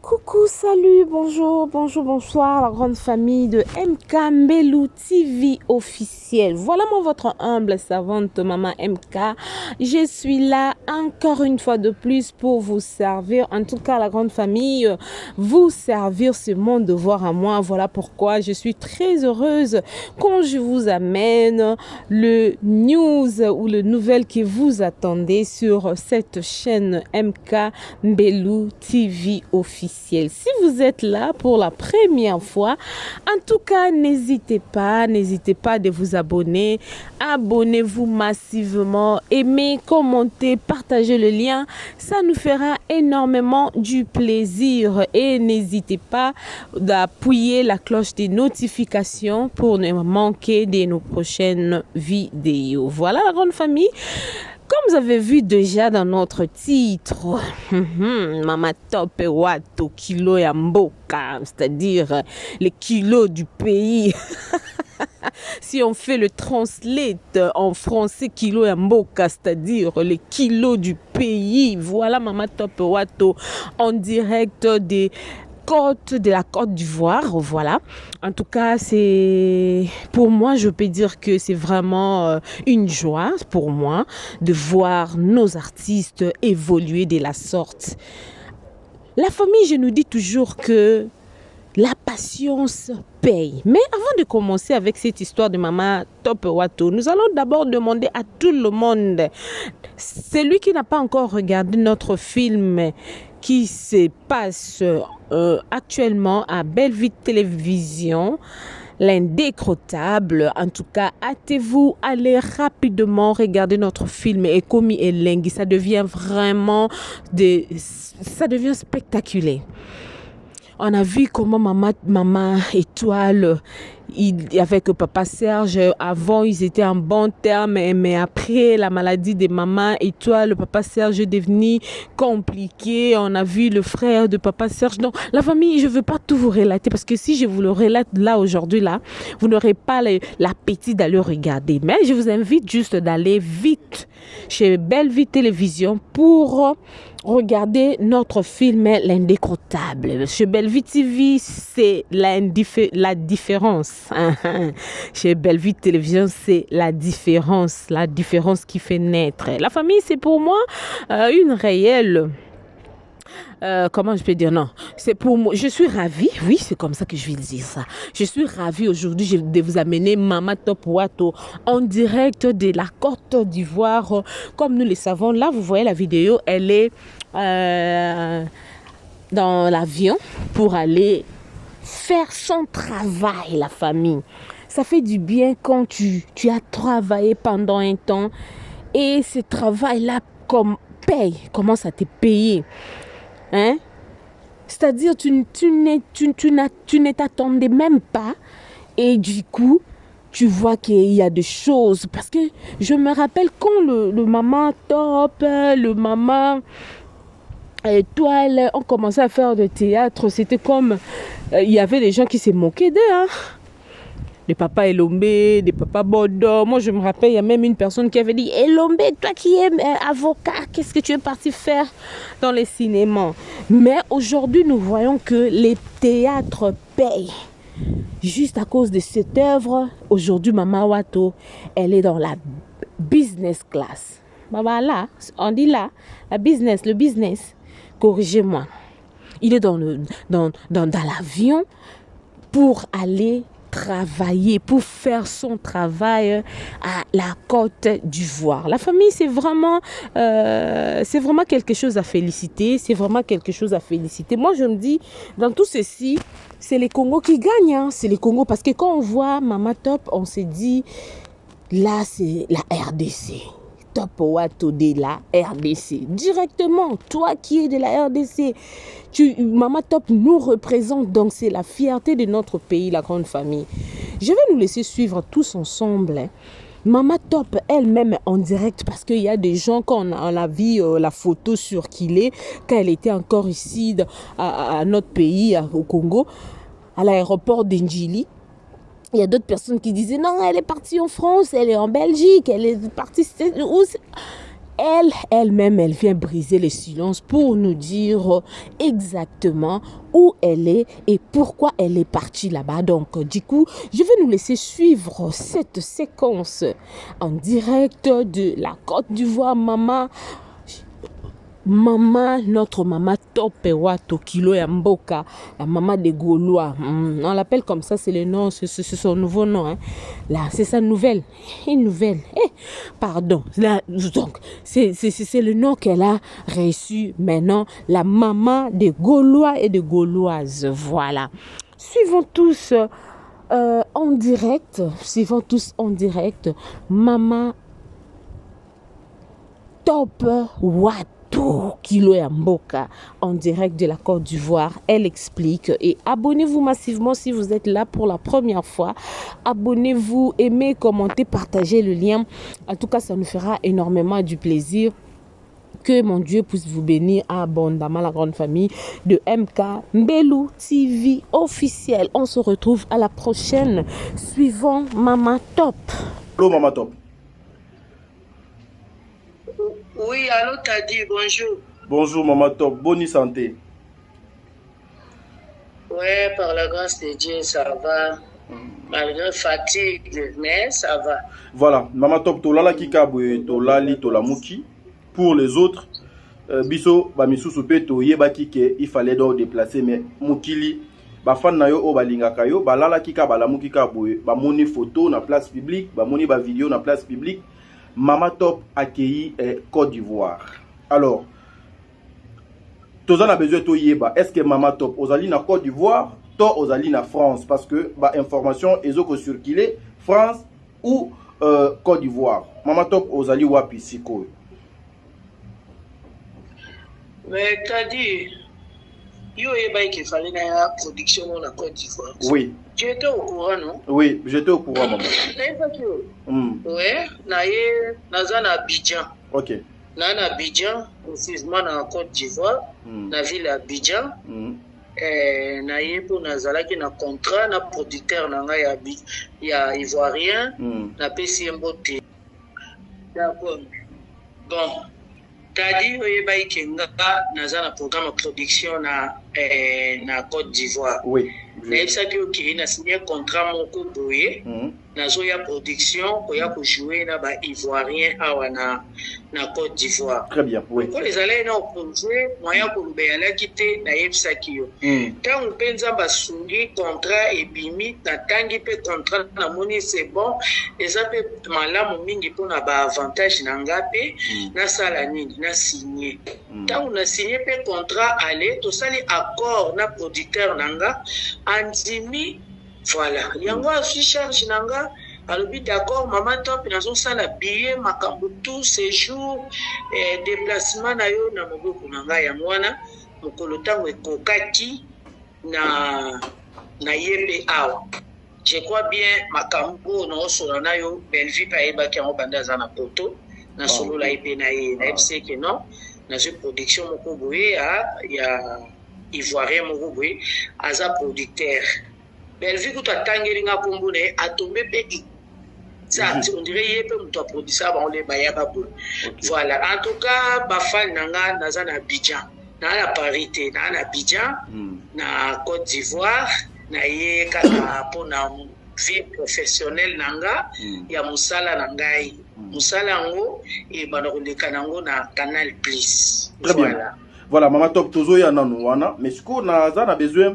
Coucou, salut, bonjour, bonsoir, la grande famille de MK Mbelou TV officiel. Voilà moi votre humble savante maman MK. Je suis là encore une fois de plus pour vous servir, en tout cas la grande famille, vous servir, c'est mon devoir à moi. Voilà pourquoi je suis très heureuse quand je vous amène le news ou le nouvelle que vous attendez sur cette chaîne MK Mbelou TV officiel. Si vous êtes là pour la première fois, en tout cas, n'hésitez pas de vous abonner. Abonnez-vous massivement, aimez, commentez, partagez le lien. Ça nous fera énormément du plaisir. Et n'hésitez pas d'appuyer la cloche des notifications pour ne manquer de nos prochaines vidéos. Voilà la grande famille. Comme vous avez vu déjà dans notre titre, Mama Top et Wato Kilo ya Mboka, c'est-à-dire les kilos du pays. Si on fait le translate en français, kilo ya Mboka, c'est-à-dire les kilos du pays. Voilà Mama Top et Wato en direct des de la Côte d'Ivoire, voilà. En tout cas, c'est pour moi, je peux dire que c'est vraiment une joie pour moi de voir nos artistes évoluer de la sorte. La famille, je nous dis toujours que la patience paye. Mais avant de commencer avec cette histoire de Mama Top Wato, nous allons d'abord demander à tout le monde, celui qui n'a pas encore regardé notre film qui se passe actuellement à Belleville Télévision, l'indécrottable. En tout cas, hâtez-vous, allez rapidement regarder notre film Ekomi Elengi. Ça devient vraiment ça devient spectaculaire. On a vu comment maman Étoile, avec papa Serge, avant ils étaient en bon terme, mais après la maladie de maman Étoile, papa Serge est devenu compliqué. On a vu le frère de papa Serge. Donc la famille, je ne veux pas tout vous relater parce que si je vous le relate là aujourd'hui, là, vous n'aurez pas l'appétit d'aller regarder. Mais je vous invite juste d'aller vite chez Belleville Télévision pour regardez notre film L'Indécrottable. Chez Belleville TV, c'est la différence. Chez Belleville Télévision, c'est la différence qui fait naître. La famille, c'est pour moi une réelle... comment je peux dire, non, c'est pour moi, je suis ravie, oui, c'est comme ça que je vais dire ça. Je suis ravie aujourd'hui de vous amener Mama Top Wato en direct de la Côte d'Ivoire. Comme nous le savons, là, vous voyez la vidéo, elle est dans l'avion pour aller faire son travail, la famille. Ça fait du bien quand tu as travaillé pendant un temps et ce travail-là commence à te payer. Hein? C'est-à-dire tu ne t'attendais même pas et du coup tu vois qu'il y a des choses parce que je me rappelle quand le Maman Top, le Maman Étoile ont commencé à faire du théâtre, c'était comme il y avait des gens qui se moquaient d'eux, hein? Des papas Elombe, des papas Bodo. Moi, je me rappelle, il y a même une personne qui avait dit « Elombe, toi qui es avocat, qu'est-ce que tu es parti faire dans les cinémas ?» Mais aujourd'hui, nous voyons que les théâtres payent. Juste à cause de cette œuvre, aujourd'hui, Mama Wato, elle est dans la business class. Voilà, on dit là, le business. Corrigez-moi. Il est dans l'avion pour aller travailler, pour faire son travail à la Côte d'Ivoire. La famille, c'est vraiment quelque chose à féliciter. C'est vraiment quelque chose à féliciter. Moi, je me dis, dans tout ceci, c'est les Congos qui gagnent. Hein. C'est les Congos. Parce que quand on voit Mama Top, on se dit, là, c'est la RDC. Top Wato de la RDC. Directement, toi qui es de la RDC, Mama Top nous représente, donc c'est la fierté de notre pays, la grande famille. Je vais nous laisser suivre tous ensemble. Hein. Mama Top elle-même en direct parce qu'il y a des gens, quand on a vu la photo circuler, quand elle était encore ici à notre pays, au Congo, à l'aéroport d'Indjili. Il y a d'autres personnes qui disaient non, elle est partie en France, elle est en Belgique, elle est partie... elle-même, elle vient briser le silence pour nous dire exactement où elle est et pourquoi elle est partie là-bas. Donc, du coup, je vais nous laisser suivre cette séquence en direct de la Côte d'Ivoire, notre maman Topewa Tokilo Yamboka, la maman des Gaulois. On l'appelle comme ça, c'est le nom, c'est son nouveau nom. Hein. Là, c'est sa nouvelle. Une nouvelle. Pardon. Là, donc, c'est le nom qu'elle a reçu maintenant. La maman des Gaulois et des Gauloises. Voilà. Suivons tous en direct. Maman Topewa Kilo Yamboka en direct de la Côte d'Ivoire. Elle explique et abonnez-vous massivement si vous êtes là pour la première fois. Abonnez-vous, aimez, commentez, partagez le lien. En tout cas, ça nous fera énormément du plaisir. Que mon Dieu puisse vous bénir abondamment, la grande famille de MK Mbelu TV officiel. On se retrouve à la prochaine. Suivons Maman Top. Allô, Maman Top. Oui, allô, t'as dit bonjour. Bonjour, Maman Top. Bonne santé. Ouais, par la grâce de Dieu, ça va. Malgré fatigue, mais ça va. Voilà, Maman Top, tolala kikabwe, tolali, tolamuki. Pour les autres, biso, bamisusu pe toyeba kike, il fallait donc déplacer, mais mukili, bafan na yo o balingaka yo, balala kika balamuki kabwe, bamoni photo na place publique, bamoni ba vidéo na place publique. Maman Top accueilli Côte d'Ivoire. Alors, tous on a besoin de yeba. Est-ce que Maman Top ozali na Côte d'Ivoire, to ozali na France, parce que ba information ezoko circuler France ou Côte d'Ivoire. Maman Top ozali wapi siko. Mais t'as dit, yo yeba qu'il fallait na production na Côte d'Ivoire. Oui. Tu étais au courant, non? Oui, j'étais au courant, maman. Ouais, naza na Abidjan. Ok. Na Abidjan, précisément na Côte d'Ivoire, na ville Abidjan. Na pour nazalaki na contrat na producteur na nga ya ivoirien na pesi mbote. D'accord. Bon. Tadi oyeba ikenga naza na programme de production na Côte d'Ivoire. Oui. Na ebisaki okiri na signé contrat moko boye. Nazo ya production ko ya ko jouer na ba ivoirien awa na Côte d'Ivoire. Très bien. Oui. Ko les allait na projet moya ko lubela kité na ebisaki yo. Tant penza basungi contrat ebimi na tangi pe contrat na moni c'est bon eza pe malamu mingi pona ba avantage na ngape na sala nini na signé. Tant on a signé pe contrat aller to sali accord na producteur nanga andimi. Voilà, yango aussi charge nanga alobi d'accord Maman Top nazo sala billet makambo tout séjour déplacement na yo na moboko nanga ya mwana mokolo tango ekokaki na yebe awa. Je crois bien makambo na osola na yo Belvi pa eba ki yango banda za na poto na solo la ebe na ye na epse ke non na je production moko boye ya ivoirien moko boye aza producteur. Belvi kuta tangeli nga kumbune atombe peki. Ça on dirait yépe muto produit ça on les baya babu. Voilà, en tout cas ba fan nanga naza na Abidjan. Na la parité na Abidjan na Côte d'Ivoire na ye kaka pona vie professionnelle nanga ya musala nangai. Musala ngo e banakoleka nango na Canal Plus. Voilà. Voilà, Maman Top tozo ya nanu wana, mais ce qu'on a besoin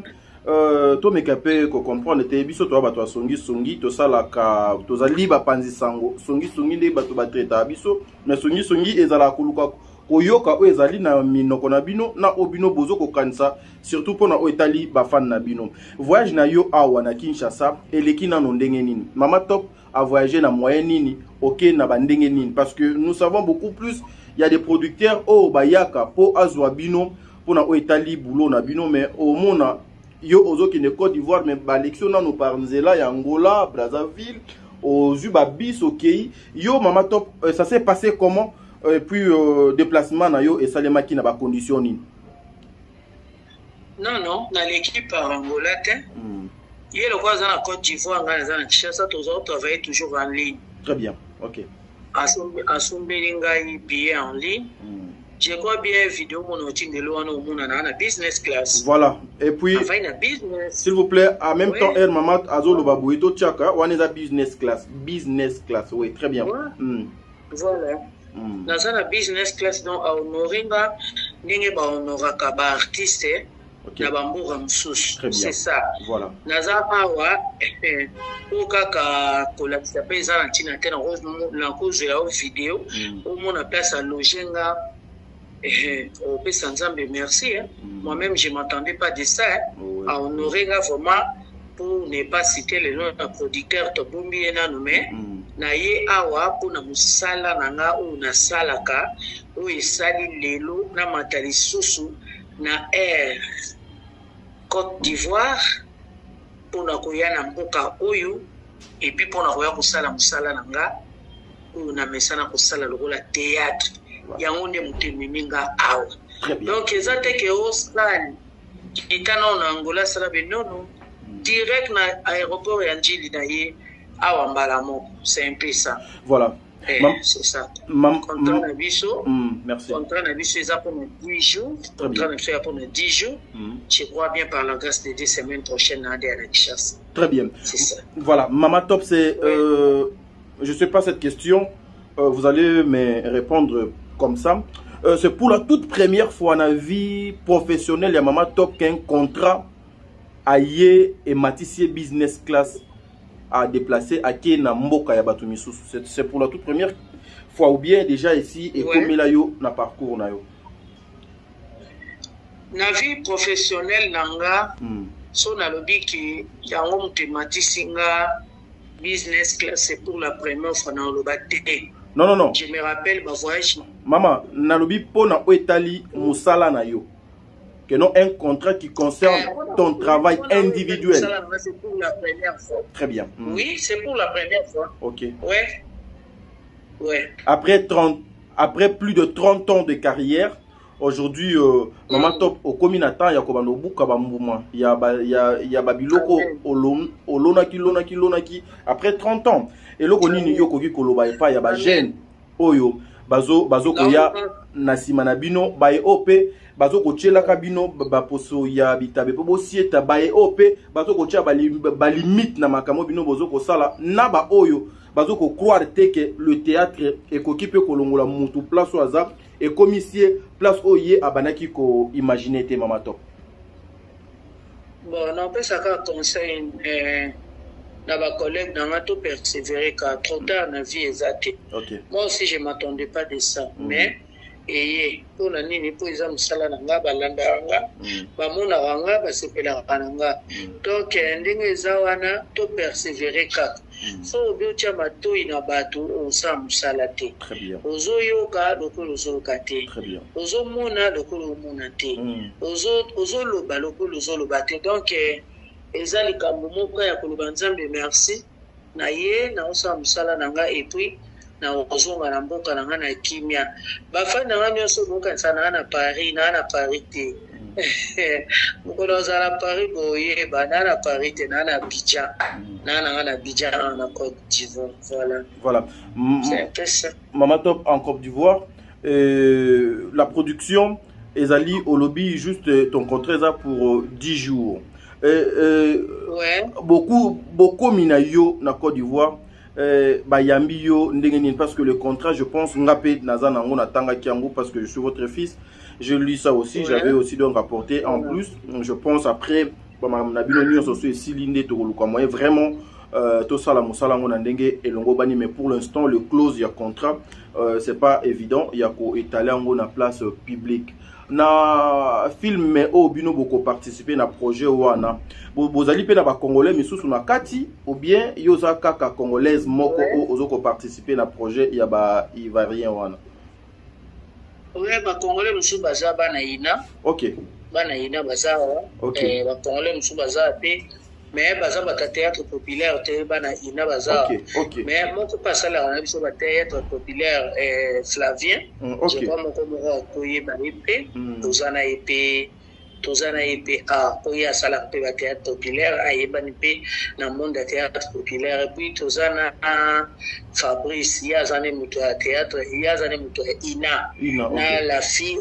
to mekape ko comprendre te biso to ba to songi to sala ka to zali ba panzi sango songi nde ba to ba treta biso na songi ezala kuluka koyoka o ezali na minoko na bino na obino bozo ko kanisa surtout pona o etali ba fan na bino voyage na yo awa na Kinshasa eleki na no ndenge nini. Maman Top a voyagé na moyen nini OK na ba ndenge nini parce que nous savons beaucoup plus il y a des producteurs o bayaka po azwa bino pona o etali boulot na bino mais au mona yo ozoki ne Côte d'Ivoire mais balection na no par nzela ya Angola, Brazzaville, aux Ubabis, OK. Yo Maman Top, ça s'est passé comment puis déplacement na yo et salema ki na ba condition ni. Non, dans l'équipe à Angola Il le quoi dans la Côte d'Ivoire, dans Kinshasa, tous autres travaillent toujours en ligne. Très bien. OK. asombeli ngai billet en ligne. Je crois bien vidéo mon otindelo wana omona na business class. Voilà. Et puis s'il vous plaît, en même temps maman azolo babuito tchaka wana business class. Business class. Oui, très bien. Voilà. Dans la business class donc à honoringa ndenge ba honoraka ba artiste na bamboka mususu. C'est ça. Voilà. Naza awa okaka kolakisa pe za na tina te na cause ya vidéo au mona place à logenga. Au Pessanzambe, merci. Moi-même, je ne m'attendais pas de ça. À honorer vraiment, pour ne pas citer le nom d'un producteur, Tobumbi et Nanoume, Naye Awa, pour na musala nanga ou na salaka, ou isali lelo, na matali susu, na air Côte d'Ivoire, pour na koya na mboka oyo, et puis pour na koya kusala musala nanga, ou na mesana kusala lokola théâtre. Donc, ils ont été au stade qui est en Angola, direct à l'aéroport et en Djili, à Wambalamo. C'est un peu ça. Voilà. C'est ça. Contrat Nabiso. Merci. Contrat Nabiso, c'est pour 10 jours. Contrat Nabiso, c'est pour 10 jours. Je crois bien par la grâce de 2 semaines prochaines à la chasse. Très bien. C'est ça. Voilà. Mama Top, c'est. Je ne sais pas cette question. Vous allez me répondre comme ça. C'est pour la toute première fois dans la vie professionnelle, il y a Mama Top qu'un contrat aïe et Matisse business class à déplacer à Kena Mboka ya Batumisu. C'est pour la toute première fois ou bien déjà ici et comme il a eu na parcours na yo. Na vie professionnelle nanga so na lobi ki ya ngom Matisse nga business class c'est pour la première fois dans le bâtiment. Non. Je me rappelle ma voyage. Maman, nalobi pona oetali musala na yo. Que non un contrat qui concerne ton travail individuel. C'est pour la première fois. Très bien. Oui, c'est pour la première fois. Ok. Ouais. Après plus de 30 ans de carrière, aujourd'hui, Maman Top au Kominatan, il y a Kobano Buka Bambouma, il y a Babiloko, Olonaki. Après 30 ans. Et là, on y a Koloba et pas, il y a Bajen, Oyo, Bazo Koya, Nasima Nabino, Baye Ope, Bazo Kochela Kabino, Baposo ya Bitabe, Bosieta, Baye Ope, Bazo Kocha Balimite Namakamo Bino, Bozo Kosala, Naba Oyo, Bazo Ko croire que le théâtre est qu'occupé Kolongola Moutou, place au hasard, et commissaire, place Oye, Abanaki Ko imaginer tes Mama Top. Bon, on peut ça conseil. Nos collègues n'ont tout persévéré car trop tard dans la vie exacte. Moi aussi, je ne m'attendais pas de ça. Mais, pour la nini, pour les hommes, salananga, balandanga, bamonanga, basepelanga. Donc, ndenge zawana, tout persévéré car. So, biotia mato inabatu, on s'en salate. Ozo yoka, lokolo zolokate. Ozo mona, lokolo monate. Ozo loba, lokolo zolobate. Donc, ezali kambo moko ya koloba nzambe merci na ye na osa musala nanga et puis na ozonga na mboka nanga na kimia bafani nanga nyonso boka nsana na Paris te mokolo zala Paris boye na Paris te na Abidjan na Abidjan na Côte d'Ivoire. Voilà. C'est un peu ça. Mama Top en Côte d'Ivoire, la production ezali au lobby juste ton contrat pour 10 jours. Beaucoup minayo na Côte d'Ivoire bayambi yo ndenge parce que le contrat je pense ngapé naza nango na tanga kiango parce que je suis votre fils, je lis ça aussi, j'avais aussi donc rapporté en plus je pense après na bino nyonso so silinde to luka moyen vraiment tout ça la musala ngona ndenge elongo bani mais pour l'instant le clause ya contrat c'est pas évident ya ko étaler ngo na place publique. Na film mais au bino boko participer na projet wana bozali pe na ba congolais misusu na kati ou bien yoza kaka congolaise moko ozoko participer na projet ya ba ivoirien wana. Ba congolais misusu baza bana ina. OK. Bana ina baza ba congolais misusu baza pe mais baza ba théâtre populaire te bana ina baza. OK. Mais moko pasala na biso ba théâtre populaire Flavien. Je crois moko moko koyeba epé ozana epé tozana épée oya sala pe ba théâtre populaire ayebani pe na monde ya théâtre populaire et puis tozana Fabrice yazane muto ya théâtre yazane muto ya ina na la fille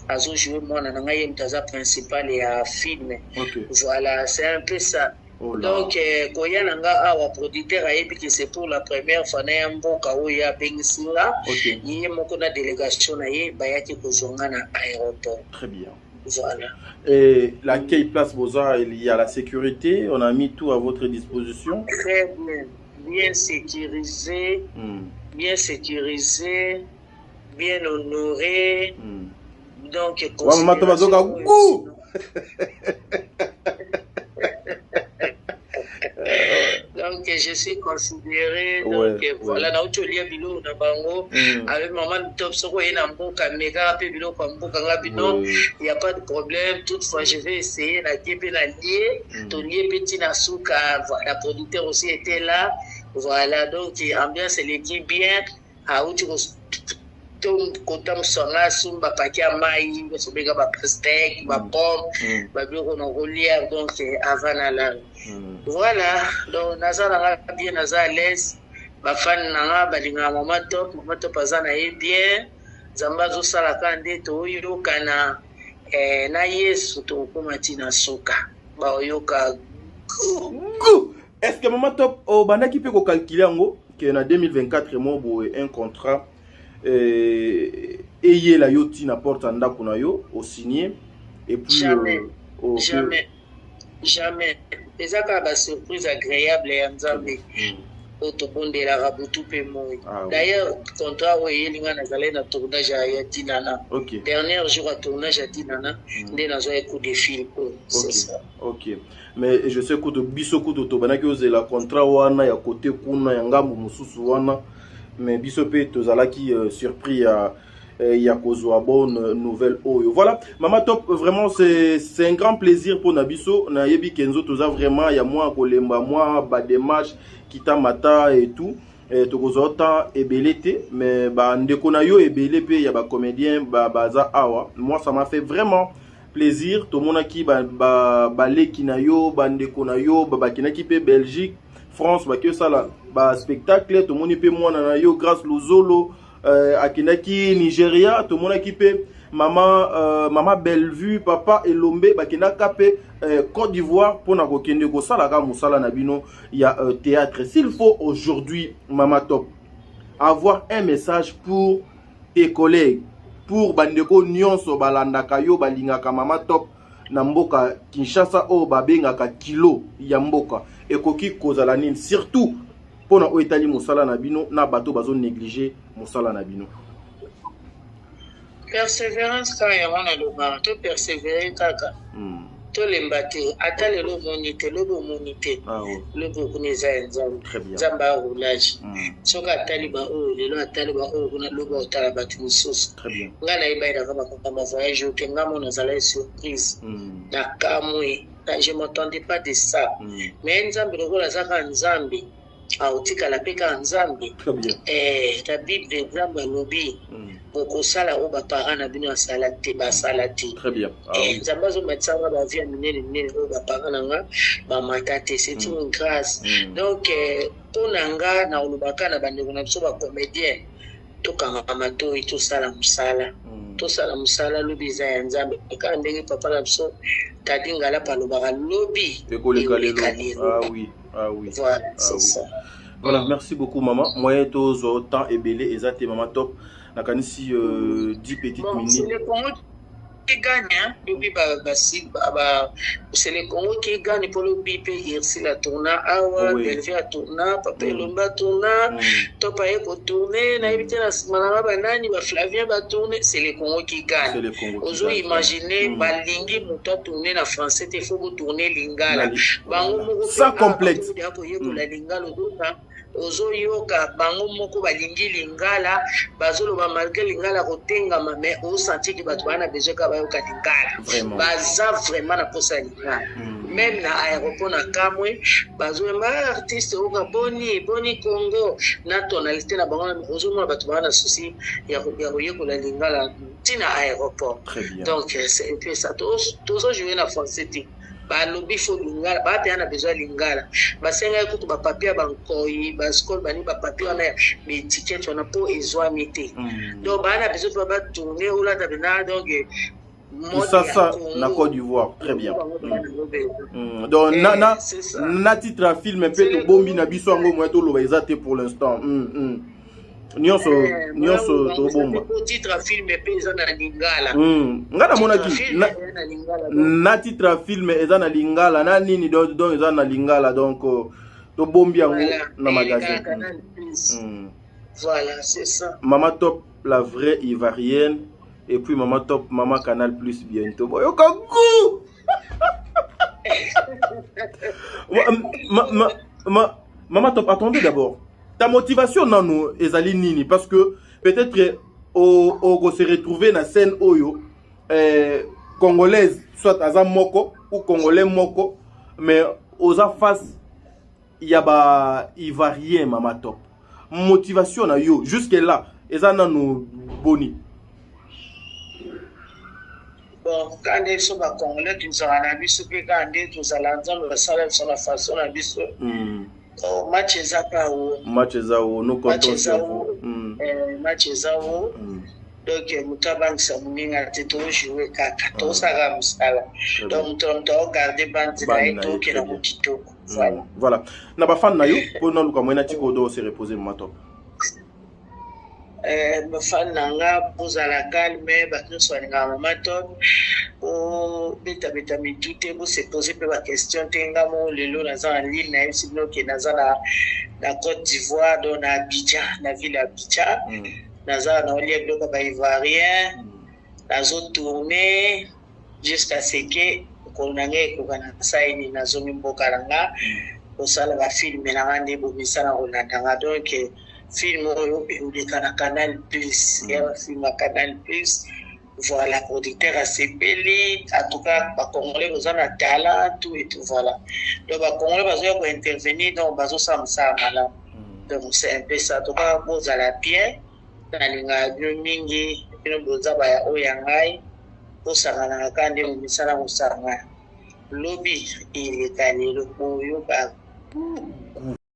azo jouer mwana na ngai mtaza principal ya film voilà c'est un peu ça. Donc koya nanga awa producteur ayebi que c'est pour la première fois na mboka oya bengisinga yé moko na délégation na ye bayaki kozonga na aéroport. Très bien. Voilà. Et l'accueil Place Beaux-Arts, il y a la sécurité, on a mis tout à votre disposition. Très bien, bien sécurisé, bien sécurisé, bien honoré. Donc donc je suis considéré donc voilà na ucholia bilo na bango avec maman top soko ina mboka mega pe bilo kwa mboka ngapi non il y a pas de problème, toutefois je vais essayer na kipe na lié to lié petit na souka voilà producteur aussi était là voilà donc ambiance l'équipe bien a uchi donc kotam sona sumba pakia mai sobeka ba steak ba pomme ba bilo na rolia donc avant la voilà donc nazala bien naza à l'aise ba fan nanga balinga mama top azana ye bien zamba zo sala kande to yoka na Yesu to komatina soka ba yoka est-ce que mama top o banaki pe ko calculer ngo que na 2024 mo bo un contrat ayez la yoti na porte ndako na yo au signer et puis jamais déjà quand ba surprise agréable ya nzambe otoponde la rabutu pe moi d'ailleurs contrat oye linga na zale na tournage ya Dinana dernier jour à tournage à Dinana ndé na zo coup de fil c'est ça. OK, mais je sais que de bisoko to banaki ozela contrat wana ya côté kuna ya ngambu mususu wana mais bisope tozalaki surpris il y a kozwa bonne nouvelle oyo. Voilà, Mama Top, vraiment c'est un grand plaisir pour Nabiso na yebi kenzo toza vraiment ya moi kolemba moi ba démarche kita mata et tout et tokozota ebelete mais ba ndeko na yo ebele pe ya ba comédien ba baza awa. Moi ça m'a fait vraiment plaisir to monaki ba leki na yo ba ndeko na yo ba kinaki pe Belgique France ba que ça là ba spectacle to moni pe mwana na yo grâce lozolo akinaki Nigeria to monaki pe maman Bellevue papa Elombe ba kinaka pe Côte d'Ivoire pour na kokende ko sala ka musala na bino ya théâtre. S'il faut aujourd'hui Mama Top avoir un message pour tes collègues pour bandeko nyonso balandaka yo balingaka Mama Top na mboka Kinshasa o babengaka kilo ya mboka ekoki kozala nini surtout pona o etali musala na bino na bato bazo négliger musala na bino. Persévérance quand on a le bar to persévérer kaka to lembate ata le monité le monité le bokuneza nzambe nzamba roulage soka taliba o le lo taliba o kuna lo ba talaba tumususu ngana ibaida kama voyage au Kenya mon azala surprise na kamwe je m'attendais pas de ça mais nzambe le rola zaka nzambe autika la peka nzambe ta bible nzambe lobi bokosala o ba parents na bino asala te ba salati très bien nzambe zo matsanga ba vie minene o ba parents nanga ba matate c'est une grâce donc ponanga na olubaka na bandeko na biso ba comédien to kanga mato to sala musala lobi za ya nzambe ka ndenge papa na biso tadinga la palobaka lobi oui voilà c'est ça. Voilà, merci beaucoup maman. Moi to temps et belé exact Mama Top nakanisi 10 petites minutes. C'est le Congo qui gagne depuis c'est le Congo qui gagne pour le BIP ici la tourna awa Bellevue a tourna papa Lomba tourna topa eko tourner na éviter la mananga banani ba Flavien ba tourner c'est le Congo qui gagne. Ozo imaginer balingi muto tourner na français te faut tourner lingala bango moko sans complexe la lingala ozo yoka bango moko balingi lingala bazolo ba malgré lingala kotengama mais o senti que bato bana besoin ka bayoka lingala baza vraiment na posa lingala même na aéroport na Kamwe bazo ma artiste oka boni Congo na tonalité na bango ozo mo bato bana souci ya koyekola lingala tina aéroport. Très bien. Donc c'est un peu ça. Toujours jouer na français. Ba lobby fo lingala ba te ana besoin lingala ba senga ko to ba papier ba nkoi ba school ba ni ba papier na mais ticket on a pour ezwamité. Donc ba ana besoin ba tourner ou là tabena donc tout ça na Côte d'Ivoire. Très bien. Donc na titre à film un peu to bombi na biso ngo mo to lo exacté pour l'instant. Nyonso to bomba. Titre à film pe eza na lingala. Ngana monaki na titre à film eza na lingala na nini donc eza na lingala donc to bombi yango na magasin. Voilà, c'est ça. Maman Top la vraie ivoirienne et puis Maman Top Maman Canal Plus bientôt. Yokaku. Maman Top, attendez d'abord. Ta motivation non nous ezali nini parce que peut-être au se retrouver na scène oyo congolaise soit aza moko ou congolais moko mais aux face il y a ba ivoirien Maman Top. Motivation na yo jusque là ezana no boni. Bon, quand ils sont à Congolais, ils ont un avis sur que quand ils ont l'ensemble de salaire sur la façon de vivre. Match Ezao, nous comptons sur vous. Match Ezao. Donc, Moutabank Samuninga, tu dois jouer 14 à Musala. Donc, tu dois regarder Bandina et tout qui est dans mon tito. Voilà. N'a pas fan nayo pour nous comme on Tikodo se reposer Mato. Me fan nanga posa la calme batno soignga Maman Top o beta mi tout pour se poser pe la question tenga mo lelo na za en ligne na sino ke na za na Côte d'Ivoire dans Abidjan na ville Abidjan na za na lieu bloc ba ivoirien na zo tourner jusqu'à ce que konange ko kana saini na zo mbokalanga ko sala ba film na ngande bo misala ronatanga donc film au Canal Plus, il y a un film à Canal Plus. Voilà, producteur à CPL, en tout cas, les Congolais ont un talent, tout et tout, voilà. Donc, les Congolais ont intervenir, donc, ils ont ça, voilà. Donc, c'est un peu ça. En tout cas, vous allez à pied, dans les gars, mingi, vous avez au Yangai, vous savez, quand vous avez au Saranga. Lobby, il est allé, le Koyo,